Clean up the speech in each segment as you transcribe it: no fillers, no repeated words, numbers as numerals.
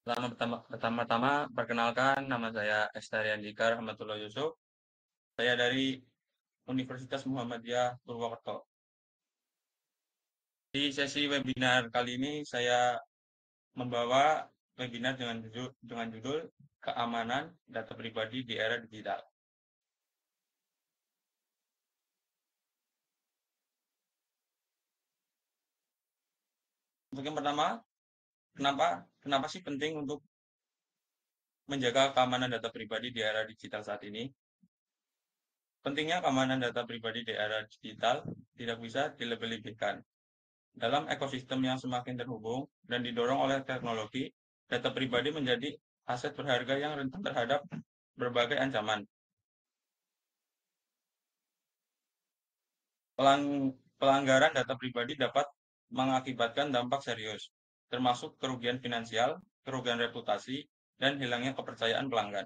Pertama-tama perkenalkan nama saya Estarian Dika Rahmatullah Yusuf. Saya dari Universitas Muhammadiyah Purwokerto. Di sesi webinar kali ini saya membawa webinar dengan judul Keamanan Data Pribadi di Era Digital. Untuk yang pertama, kenapa sih penting untuk menjaga keamanan data pribadi di era digital saat ini? Pentingnya keamanan data pribadi di era digital tidak bisa dilebih-lebihkan. Dalam ekosistem yang semakin terhubung dan didorong oleh teknologi, data pribadi menjadi aset berharga yang rentan terhadap berbagai ancaman. Pelanggaran data pribadi dapat mengakibatkan dampak serius, termasuk kerugian finansial, kerugian reputasi, dan hilangnya kepercayaan pelanggan.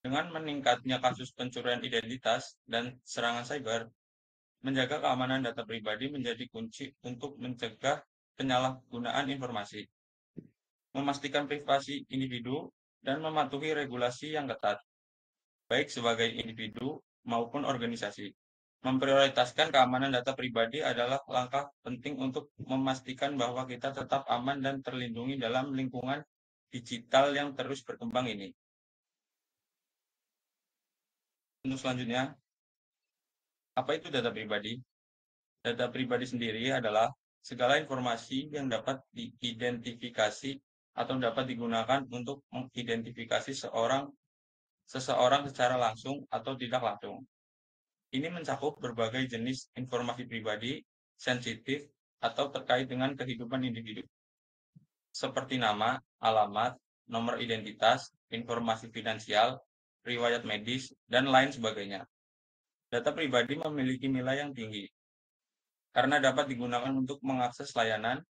Dengan meningkatnya kasus pencurian identitas dan serangan cyber, menjaga keamanan data pribadi menjadi kunci untuk mencegah penyalahgunaan informasi, memastikan privasi individu, dan mematuhi regulasi yang ketat, baik sebagai individu maupun organisasi. Memprioritaskan keamanan data pribadi adalah langkah penting untuk memastikan bahwa kita tetap aman dan terlindungi dalam lingkungan digital yang terus berkembang ini. Untuk selanjutnya, apa itu data pribadi? Data pribadi sendiri adalah segala informasi yang dapat diidentifikasi atau dapat digunakan untuk mengidentifikasi seseorang secara langsung atau tidak langsung. Ini mencakup berbagai jenis informasi pribadi, sensitif, atau terkait dengan kehidupan individu, seperti nama, alamat, nomor identitas, informasi finansial, riwayat medis, dan lain sebagainya. Data pribadi memiliki nilai yang tinggi, karena dapat digunakan untuk mengakses layanan,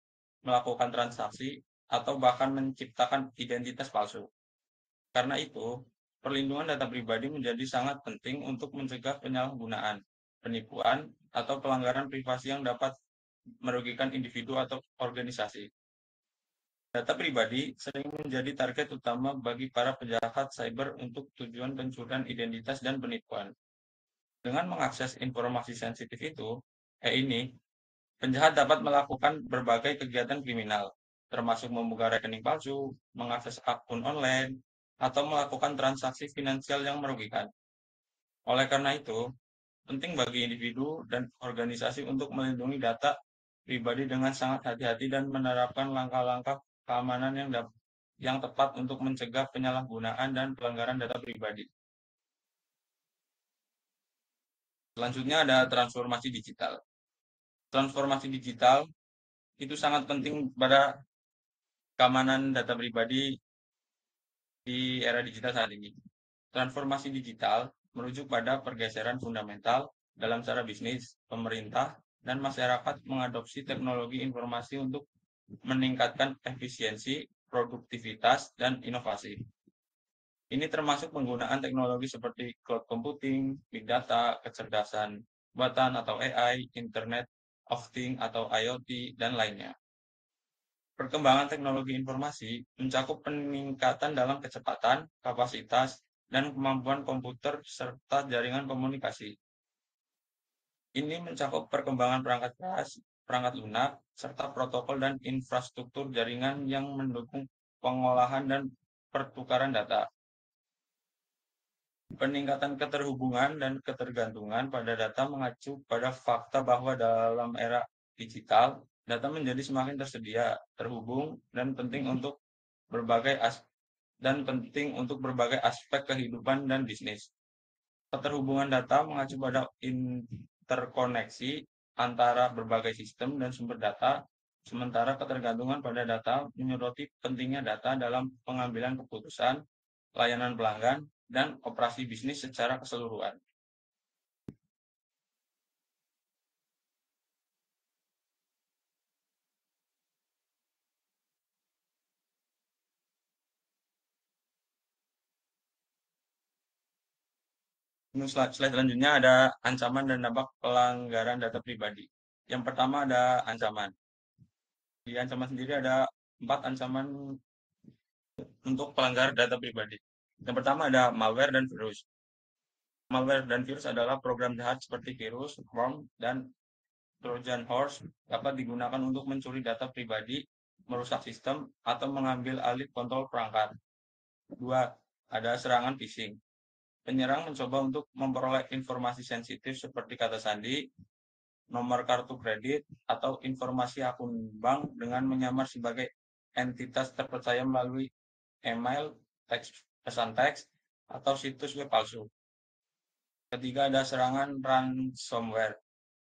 melakukan transaksi, atau bahkan menciptakan identitas palsu. Karena itu, perlindungan data pribadi menjadi sangat penting untuk mencegah penyalahgunaan, penipuan, atau pelanggaran privasi yang dapat merugikan individu atau organisasi. Data pribadi sering menjadi target utama bagi para penjahat cyber untuk tujuan pencurian identitas dan penipuan. Dengan mengakses informasi sensitif ini, penjahat dapat melakukan berbagai kegiatan kriminal, termasuk membuka rekening palsu, mengakses akun online, atau melakukan transaksi finansial yang merugikan. Oleh karena itu, penting bagi individu dan organisasi untuk melindungi data pribadi dengan sangat hati-hati dan menerapkan langkah-langkah keamanan yang tepat untuk mencegah penyalahgunaan dan pelanggaran data pribadi. Selanjutnya ada transformasi digital. Transformasi digital itu sangat penting pada keamanan data pribadi di era digital saat ini. Transformasi digital merujuk pada pergeseran fundamental dalam cara bisnis, pemerintah, dan masyarakat mengadopsi teknologi informasi untuk meningkatkan efisiensi, produktivitas, dan inovasi. Ini termasuk penggunaan teknologi seperti cloud computing, big data, kecerdasan buatan atau AI, Internet of Things atau IoT, dan lainnya. Perkembangan teknologi informasi mencakup peningkatan dalam kecepatan, kapasitas, dan kemampuan komputer serta jaringan komunikasi. Ini mencakup perkembangan perangkat keras, perangkat lunak, serta protokol dan infrastruktur jaringan yang mendukung pengolahan dan pertukaran data. Peningkatan keterhubungan dan ketergantungan pada data mengacu pada fakta bahwa dalam era digital, data menjadi semakin tersedia, terhubung, dan penting untuk berbagai aspek kehidupan dan bisnis. Keterhubungan data mengacu pada interkoneksi antara berbagai sistem dan sumber data, sementara ketergantungan pada data menyoroti pentingnya data dalam pengambilan keputusan, layanan pelanggan, dan operasi bisnis secara keseluruhan. Slide selanjutnya ada ancaman dan dampak pelanggaran data pribadi. Yang pertama ada ancaman. Di ancaman sendiri ada 4 ancaman untuk pelanggar data pribadi. Yang pertama ada malware dan virus. Malware dan virus adalah program jahat seperti virus, worm, dan Trojan horse dapat digunakan untuk mencuri data pribadi, merusak sistem, atau mengambil alih kontrol perangkat. Dua, ada serangan phishing. Penyerang mencoba untuk memperoleh informasi sensitif seperti kata sandi, nomor kartu kredit, atau informasi akun bank dengan menyamar sebagai entitas terpercaya melalui email, pesan teks, atau situs web palsu. Ketiga, ada serangan ransomware.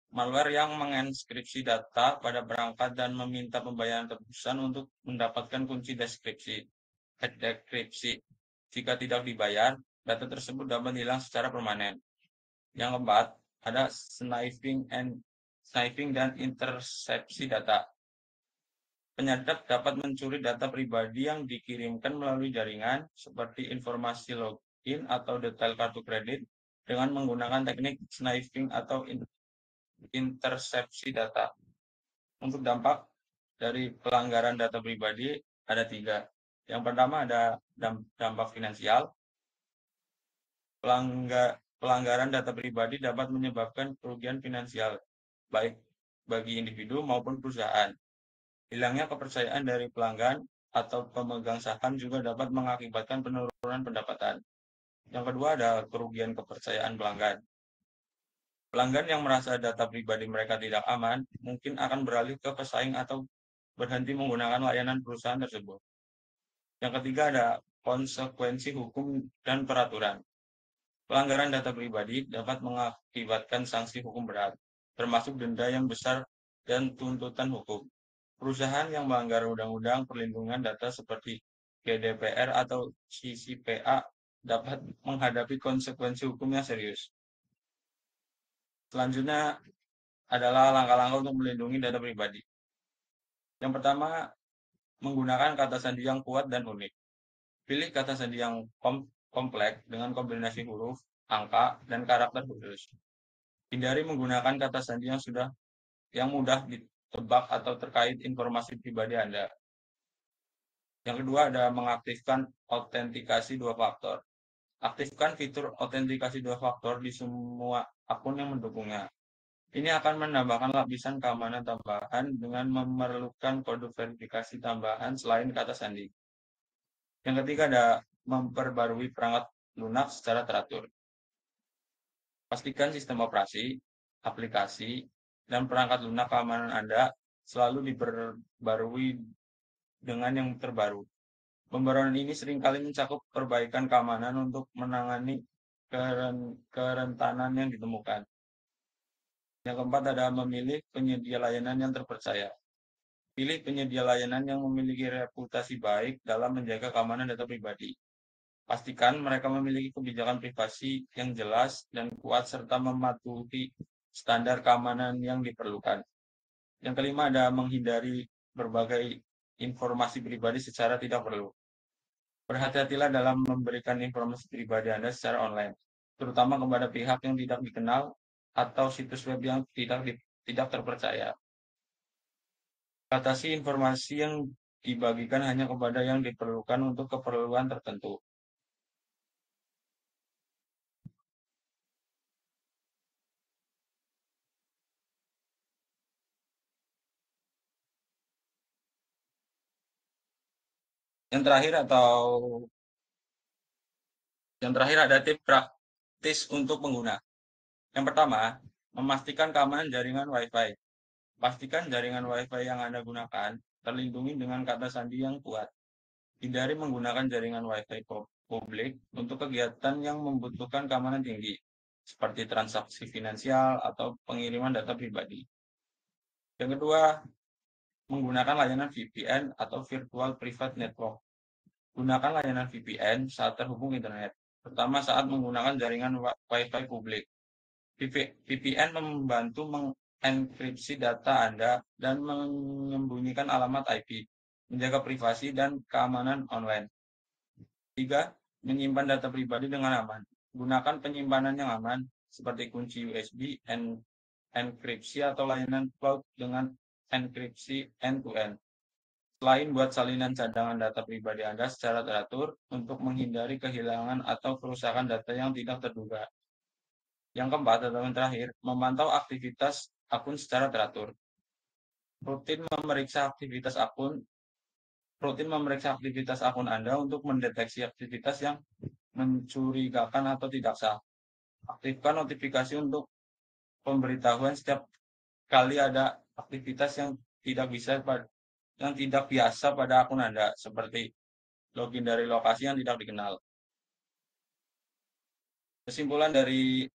Malware yang menginskripsi data pada perangkat dan meminta pembayaran tebusan untuk mendapatkan kunci dekripsi. Jika tidak dibayar, data tersebut dapat hilang secara permanen. Yang keempat, ada sniping dan intersepsi data. Penyadap dapat mencuri data pribadi yang dikirimkan melalui jaringan seperti informasi login atau detail kartu kredit dengan menggunakan teknik sniping atau intersepsi data. Untuk dampak dari pelanggaran data pribadi ada tiga. Yang pertama ada dampak finansial. Pelanggaran data pribadi dapat menyebabkan kerugian finansial, baik bagi individu maupun perusahaan. Hilangnya kepercayaan dari pelanggan atau pemegang saham juga dapat mengakibatkan penurunan pendapatan. Yang kedua ada kerugian kepercayaan pelanggan. Pelanggan yang merasa data pribadi mereka tidak aman mungkin akan beralih ke pesaing atau berhenti menggunakan layanan perusahaan tersebut. Yang ketiga ada konsekuensi hukum dan peraturan. Pelanggaran data pribadi dapat mengakibatkan sanksi hukum berat, termasuk denda yang besar dan tuntutan hukum. Perusahaan yang melanggar undang-undang perlindungan data seperti GDPR atau CCPA dapat menghadapi konsekuensi hukum yang serius. Selanjutnya adalah langkah-langkah untuk melindungi data pribadi. Yang pertama, menggunakan kata sandi yang kuat dan unik. Pilih kata sandi yang kompleks dengan kombinasi huruf, angka, dan karakter khusus. Hindari menggunakan kata sandi yang mudah ditebak atau terkait informasi pribadi Anda. Yang kedua ada mengaktifkan autentikasi dua faktor. Aktifkan fitur autentikasi dua faktor di semua akun yang mendukungnya. Ini akan menambahkan lapisan keamanan tambahan dengan memerlukan kode verifikasi tambahan selain kata sandi. Yang ketiga ada memperbarui perangkat lunak secara teratur. Pastikan sistem operasi, aplikasi, dan perangkat lunak keamanan Anda selalu diperbarui dengan yang terbaru. Pembaruan ini seringkali mencakup perbaikan keamanan untuk menangani kerentanan yang ditemukan. Yang keempat ada memilih penyedia layanan yang terpercaya. Pilih penyedia layanan yang memiliki reputasi baik dalam menjaga keamanan data pribadi. Pastikan mereka memiliki kebijakan privasi yang jelas dan kuat serta mematuhi standar keamanan yang diperlukan. Yang kelima ada menghindari berbagai informasi pribadi secara tidak perlu. Berhati-hatilah dalam memberikan informasi pribadi Anda secara online, terutama kepada pihak yang tidak dikenal atau situs web yang tidak terpercaya. Batasi informasi yang dibagikan hanya kepada yang diperlukan untuk keperluan tertentu. Yang terakhir ada tips praktis untuk pengguna. Yang pertama, memastikan keamanan jaringan Wi-Fi. Pastikan jaringan Wi-Fi yang Anda gunakan terlindungi dengan kata sandi yang kuat. Hindari menggunakan jaringan Wi-Fi publik untuk kegiatan yang membutuhkan keamanan tinggi, seperti transaksi finansial atau pengiriman data pribadi. Yang kedua, menggunakan layanan VPN atau Virtual Private Network. Gunakan layanan VPN saat terhubung internet, terutama saat menggunakan jaringan Wi-Fi publik. VPN membantu mengenkripsi data Anda dan menyembunyikan alamat IP, menjaga privasi dan keamanan online. 3. Menyimpan data pribadi dengan aman. Gunakan penyimpanan yang aman, seperti kunci USB, enkripsi, atau layanan cloud dengan enkripsi end-to-end. Selain buat salinan cadangan data pribadi Anda secara teratur untuk menghindari kehilangan atau kerusakan data yang tidak terduga. Yang keempat atau yang terakhir, memantau aktivitas akun secara teratur. Rutin memeriksa aktivitas akun, rutin memeriksa aktivitas akun Anda untuk mendeteksi aktivitas yang mencurigakan atau tidak sah. Aktifkan notifikasi untuk pemberitahuan setiap kali ada aktivitas yang tidak biasa pada akun Anda, seperti login dari lokasi yang tidak dikenal. Kesimpulan dari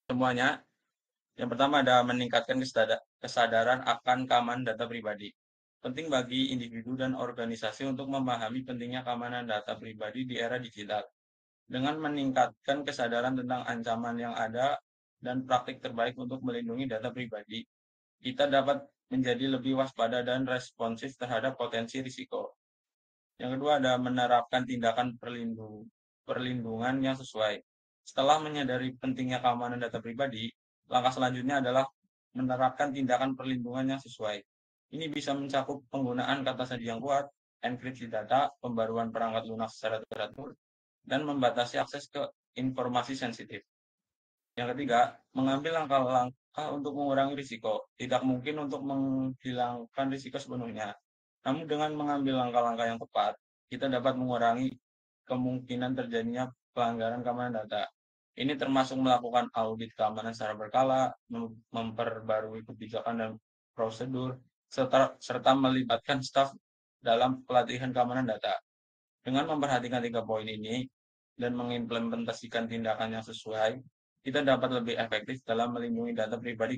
semuanya, yang pertama ada meningkatkan kesadaran akan keamanan data pribadi. Penting bagi individu dan organisasi untuk memahami pentingnya keamanan data pribadi di era digital. Dengan meningkatkan kesadaran tentang ancaman yang ada dan praktik terbaik untuk melindungi data pribadi, kita dapat menjadi lebih waspada dan responsif terhadap potensi risiko. Yang kedua ada menerapkan tindakan perlindungan yang sesuai. Setelah menyadari pentingnya keamanan data pribadi, langkah selanjutnya adalah menerapkan tindakan perlindungan yang sesuai. Ini bisa mencakup penggunaan kata sandi yang kuat, enkripsi data, pembaruan perangkat lunak secara teratur, dan membatasi akses ke informasi sensitif. Yang ketiga, mengambil langkah-langkah untuk mengurangi risiko. Tidak mungkin untuk menghilangkan risiko sepenuhnya. Namun dengan mengambil langkah-langkah yang tepat, kita dapat mengurangi kemungkinan terjadinya pelanggaran keamanan data. Ini termasuk melakukan audit keamanan secara berkala, memperbarui kebijakan dan prosedur, serta melibatkan staf dalam pelatihan keamanan data. Dengan memperhatikan 3 poin ini dan mengimplementasikan tindakan yang sesuai, kita dapat lebih efektif dalam melindungi data pribadi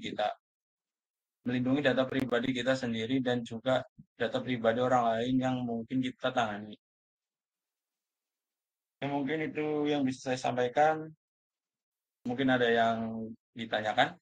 kita, sendiri dan juga data pribadi orang lain yang mungkin kita tangani. Ya, mungkin itu yang bisa saya sampaikan. Mungkin ada yang ditanyakan.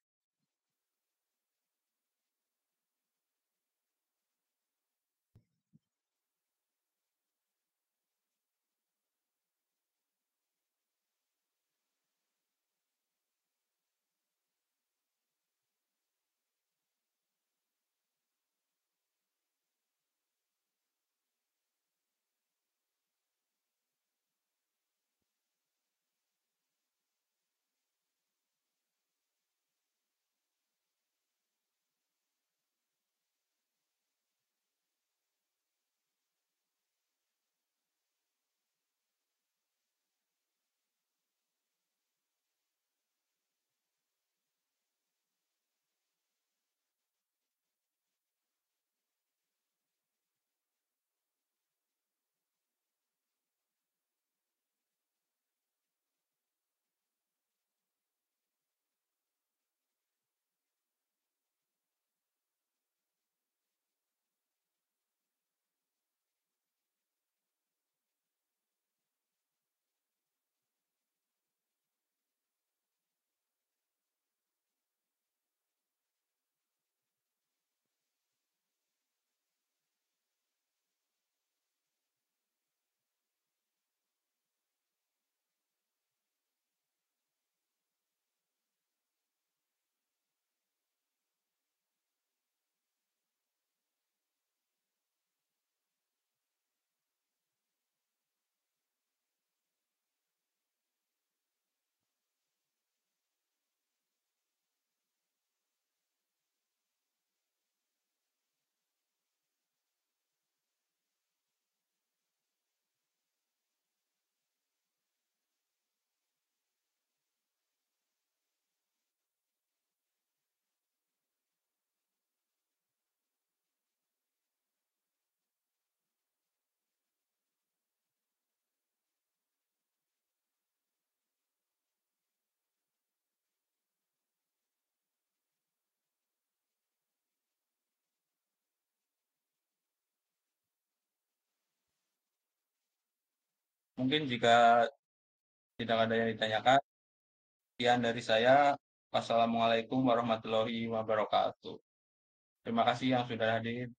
Mungkin jika tidak ada yang ditanyakan, sekian dari saya. Wassalamualaikum warahmatullahi wabarakatuh. Terima kasih yang sudah hadir.